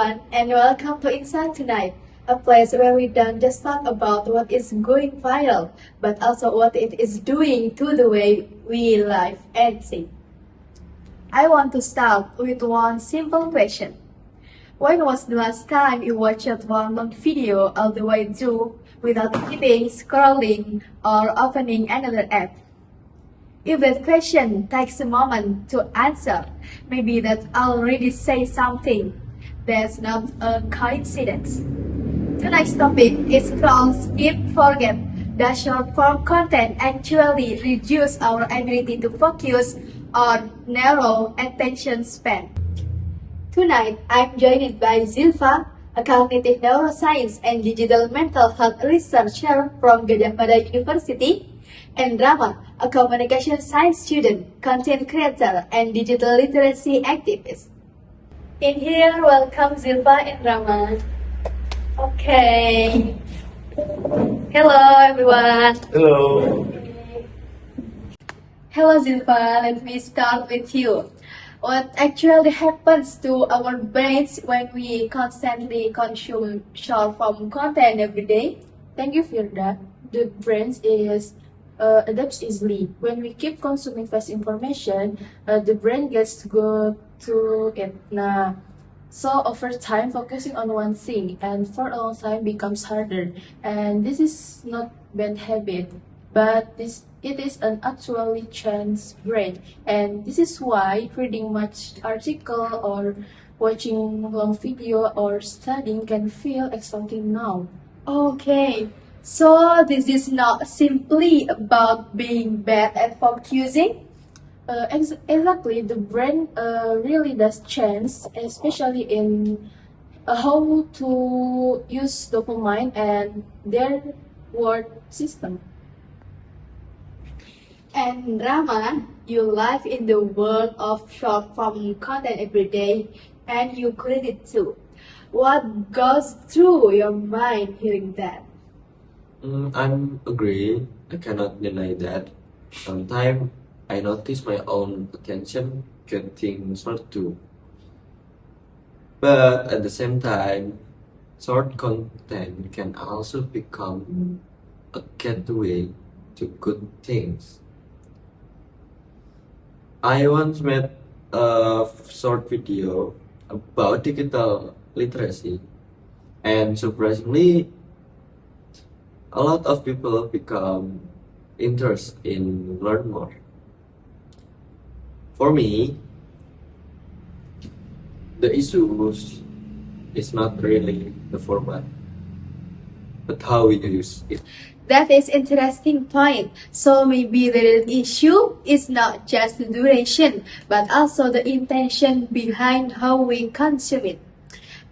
everyone, and welcome to Insight Tonight, a place where we don't just talk about what is going viral, but also what it is doing to the way we live and think. I want to start with one simple question. When was the last time you watched one long video all the way through without skipping, scrolling, or opening another app? If that question takes a moment to answer, maybe that already says something. That's not a coincidence. Tonight's topic is scroll, skip, forget. Does short form content actually reduce our ability to focus or narrow attention span? Tonight, I'm joined by Zilfa, a cognitive neuroscience and digital mental health researcher from Gadjah Mada University, and Rama, a communication science student, content creator, and digital literacy activist. In here, welcome Zilfa and Rama. Okay. Hello, everyone. Hello. Hello, Zilfa. Let me start with you. What actually happens to our brains when we constantly consume short form content every day? Thank you, Firda. The brain adapts easily. When we keep consuming fast information, the brain gets to go to it. So over time, focusing on one thing and for a long time becomes harder. And this is not bad habit, but it is an actually changed brain. And this is why reading much article or watching long video or studying can feel exhausting now. Okay, so this is not simply about being bad at focusing. Exactly, the brain really does change, especially in how to use dopamine and their reward system. And Rama, you live in the world of short form content every day, and you create it too. What goes through your mind hearing that? I'm agree. I cannot deny that. Sometimes I notice my own attention getting short too. But at the same time, short content can also become a gateway to good things. I once made a short video about digital literacy, and surprisingly, a lot of people become interested in learn more. For me, the issue is not really the format, but how we use it. That is interesting point. So maybe the real issue is not just the duration, but also the intention behind how we consume it.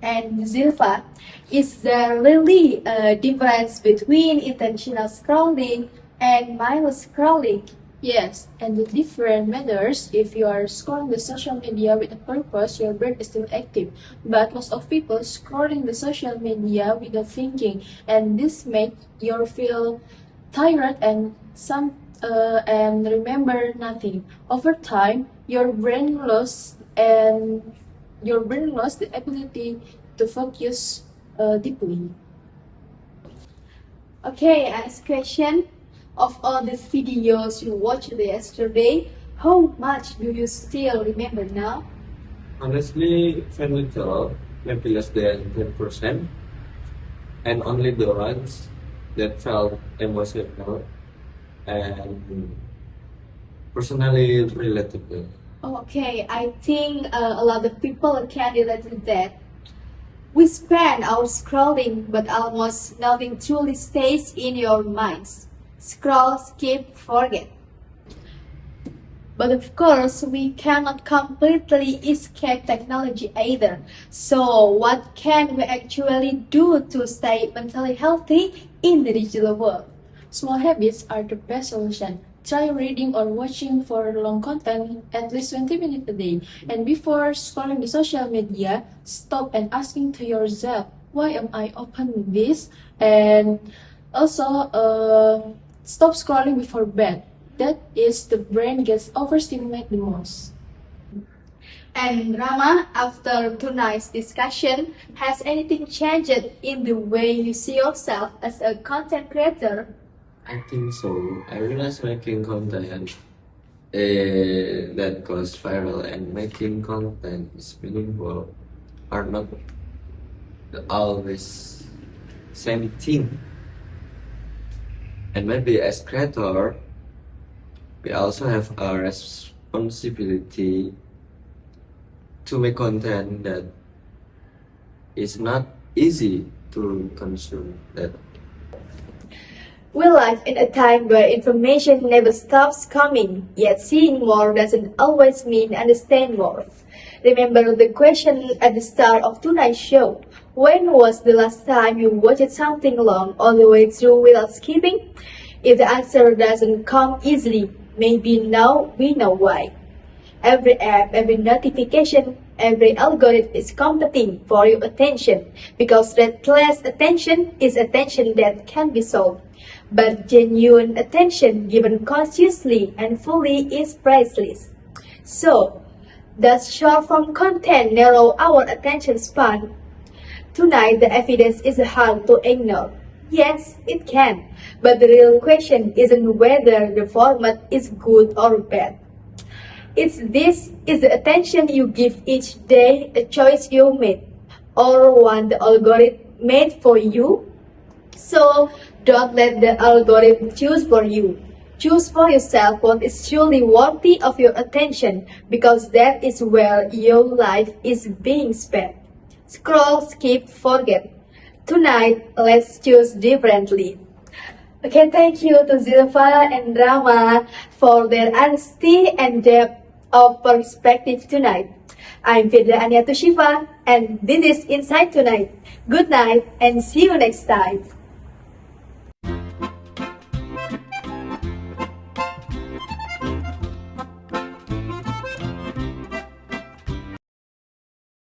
And Zilfa, is there really a difference between intentional scrolling and mindless scrolling? Yes, and the different matters. If you are scrolling the social media with a purpose, your brain is still active. But most of people scrolling the social media without thinking, and this makes you feel tired and remember nothing. Over time, your brain lost the ability to focus deeply. Okay, ask question. Of all the videos you watched yesterday, how much do you still remember now? Honestly, very little, maybe less than 10%, and only the ones that felt emotional and personally relatable. Okay, I think a lot of people can relate to that. We spend hours scrolling, but almost nothing truly stays in your minds. Scroll, skip, forget. But of course, we cannot completely escape technology either. So, what can we actually do to stay mentally healthy in the digital world? Small habits are the best solution. Try reading or watching for long content at least 20 minutes a day. And before scrolling the social media, stop and asking to yourself, why am I opening this? And also, stop scrolling before bed. That is the brain gets overstimulated the most. And Rama, after tonight's discussion, has anything changed in the way you see yourself as a content creator? I think so. I realize making content that goes viral and making content is meaningful are not always same thing. And maybe as creator, we also have a responsibility to make content that is not easy to consume. That We live in a time where information never stops coming, yet seeing more doesn't always mean understand more. Remember the question at the start of tonight's show. When was the last time you watched something long all the way through without skipping? If the answer doesn't come easily, maybe now we know why. Every app, every notification, every algorithm is competing for your attention because restless attention is attention that can be sold. But genuine attention given consciously and fully is priceless. So, does short-form content narrow our attention span? Tonight, the evidence is hard to ignore. Yes, it can, but the real question isn't whether the format is good or bad. It's this: is the attention you give each day a choice you made, or one the algorithm made for you? So don't let the algorithm choose for you. Choose for yourself what is truly worthy of your attention, because that is where your life is being spent. Scroll, skip, forget. Tonight, let's choose differently. Okay, thank you to Zilpha and Rama for their honesty and depth of perspective tonight. I'm Fidra Aniatushifa, and this is Inside Tonight. Good night, and see you next time.